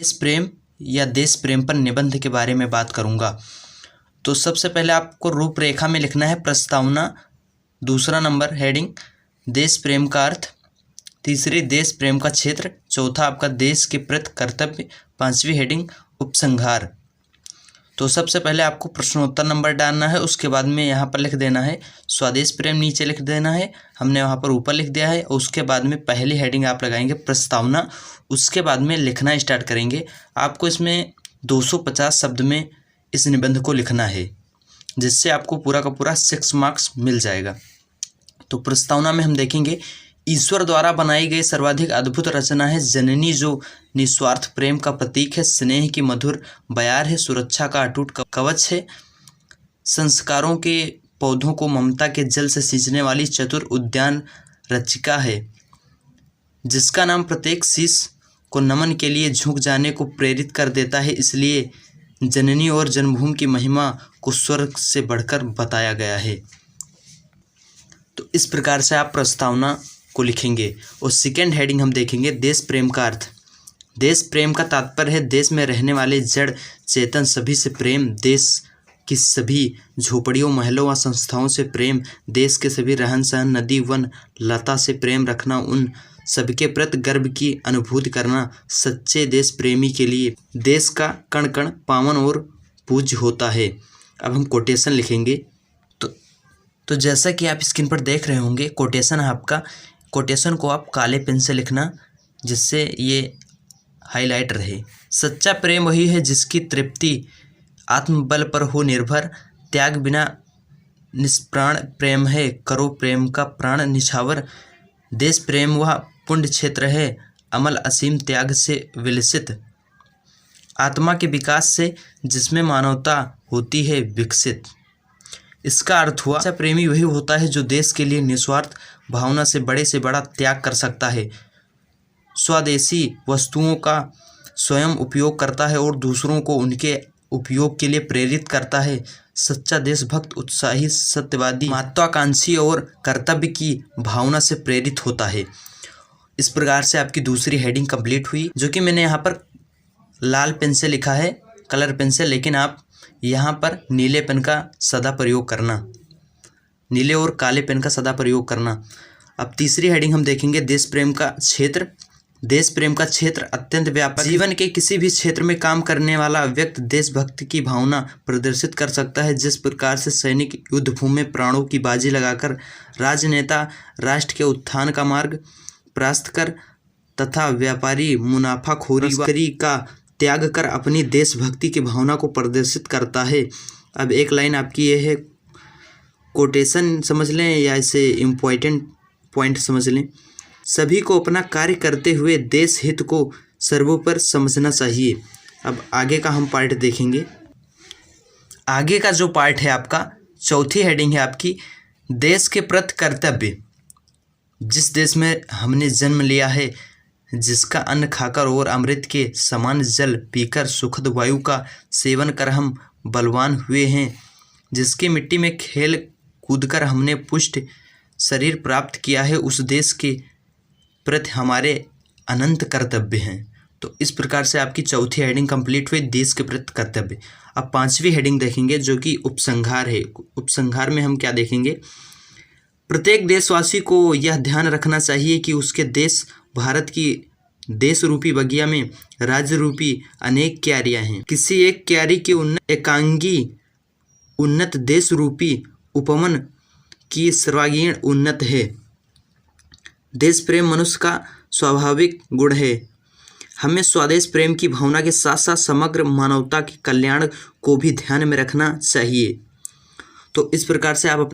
देश प्रेम या देश प्रेम पर निबंध के बारे में बात करूंगा। तो सबसे पहले आपको रूपरेखा में लिखना है प्रस्तावना, दूसरा नंबर हेडिंग देश प्रेम का अर्थ, तीसरी देश प्रेम का क्षेत्र, चौथा आपका देश के प्रति कर्तव्य, पांचवी हेडिंग उपसंहार। तो सबसे पहले आपको प्रश्नोत्तर नंबर डालना है, उसके बाद में यहाँ पर लिख देना है स्वदेश प्रेम, नीचे लिख देना है, हमने वहाँ पर ऊपर लिख दिया है। और उसके बाद में पहली हेडिंग आप लगाएंगे प्रस्तावना, उसके बाद में लिखना स्टार्ट करेंगे। आपको इसमें 250 शब्द में इस निबंध को लिखना है, जिससे आपको पूरा का पूरा 6 मार्क्स मिल जाएगा। तो प्रस्तावना में हम देखेंगे ईश्वर द्वारा बनाई गई सर्वाधिक अद्भुत रचना है जननी, जो निस्वार्थ प्रेम का प्रतीक है, स्नेह की मधुर बयार है, सुरक्षा का अटूट कवच है, संस्कारों के पौधों को ममता के जल से सींचने वाली चतुर उद्यान रचिका है, जिसका नाम प्रत्येक शीश को नमन के लिए झुक जाने को प्रेरित कर देता है। इसलिए जननी और जन्मभूमि की महिमा को स्वर्ग से बढ़कर बताया गया है। तो इस प्रकार से आप प्रस्तावना को लिखेंगे। और सेकेंड हेडिंग हम देखेंगे देश प्रेम का अर्थ। देश प्रेम का तात्पर्य है देश में रहने वाले जड़ चेतन सभी से प्रेम, देश की सभी झोपड़ियों, महलों व संस्थाओं से प्रेम, देश के सभी रहन सहन, नदी वन लता से प्रेम रखना, उन सबके प्रति गर्व की अनुभूति करना। सच्चे देश प्रेमी के लिए देश का कण कण पावन और पूज्य होता है। अब हम कोटेशन लिखेंगे। तो जैसा कि आप स्क्रीन पर देख रहे होंगे कोटेशन है आपका। कोटेशन को आप काले पेन से लिखना, जिससे ये हाईलाइट रहे। सच्चा प्रेम वही है जिसकी तृप्ति आत्मबल पर हो निर्भर, त्याग बिना निष्प्राण प्रेम है, करो प्रेम का प्राण निछावर। देश प्रेम वह पुण्य क्षेत्र है, अमल असीम त्याग से विलसित, आत्मा के विकास से जिसमें मानवता होती है विकसित। इसका अर्थ हुआ सच्चा प्रेमी वही होता है जो देश के लिए निस्वार्थ भावना से बड़ा त्याग कर सकता है, स्वदेशी वस्तुओं का स्वयं उपयोग करता है और दूसरों को उनके उपयोग के लिए प्रेरित करता है। सच्चा देशभक्त उत्साही, सत्यवादी, महत्वाकांक्षी और कर्तव्य की भावना से प्रेरित होता है। इस प्रकार से आपकी दूसरी हेडिंग कंप्लीट हुई, जो कि मैंने यहाँ पर लाल पेन से लिखा है, कलर पेन से, लेकिन आप यहाँ पर नीले पेन का सदा प्रयोग करना, नीले और काले पेन का सदा प्रयोग करना। अब तीसरी हेडिंग हम देखेंगे देश प्रेम का क्षेत्र। देश प्रेम का क्षेत्र अत्यंत व्यापक, जीवन के किसी भी क्षेत्र में काम करने वाला व्यक्ति देशभक्ति की भावना प्रदर्शित कर सकता है। जिस प्रकार से सैनिक युद्ध भूमि में प्राणों की बाजी लगाकर, राजनेता राष्ट्र के उत्थान का मार्ग प्रशस्त कर तथा व्यापारी मुनाफाखोरी का त्याग कर अपनी देशभक्ति की भावना को प्रदर्शित करता है। अब एक लाइन आपकी ये है, कोटेशन समझ लें या इसे इम्पोर्टेंट पॉइंट समझ लें। सभी को अपना कार्य करते हुए देश हित को सर्वोपरि समझना चाहिए। अब आगे का हम पार्ट देखेंगे। आगे का जो पार्ट है आपका, चौथी हेडिंग है आपकी देश के प्रति कर्तव्य। जिस देश में हमने जन्म लिया है, जिसका अन्न खाकर और अमृत के समान जल पीकर, सुखद वायु का सेवन कर हम बलवान हुए हैं, जिसकी मिट्टी में खेल कूदकर हमने पुष्ट शरीर प्राप्त किया है, उस देश के प्रति हमारे अनंत कर्तव्य हैं। तो इस प्रकार से आपकी चौथी हेडिंग कंप्लीट हुई, देश के प्रति कर्तव्य। अब पांचवी हेडिंग देखेंगे, जो कि उपसंहार है। उपसंहार में हम क्या देखेंगे, प्रत्येक देशवासी को यह ध्यान रखना चाहिए कि उसके देश भारत की देश रूपी बगिया में राज्य रूपी अनेक क्यारियां हैं। किसी एक क्यारी के एकांगी उन्नत देश रूपी उपवन की सर्वांगीण उन्नत है। देश प्रेम मनुष्य का स्वाभाविक गुण है। हमें स्वदेश प्रेम की भावना के साथ साथ समग्र मानवता के कल्याण को भी ध्यान में रखना चाहिए। तो इस प्रकार से आप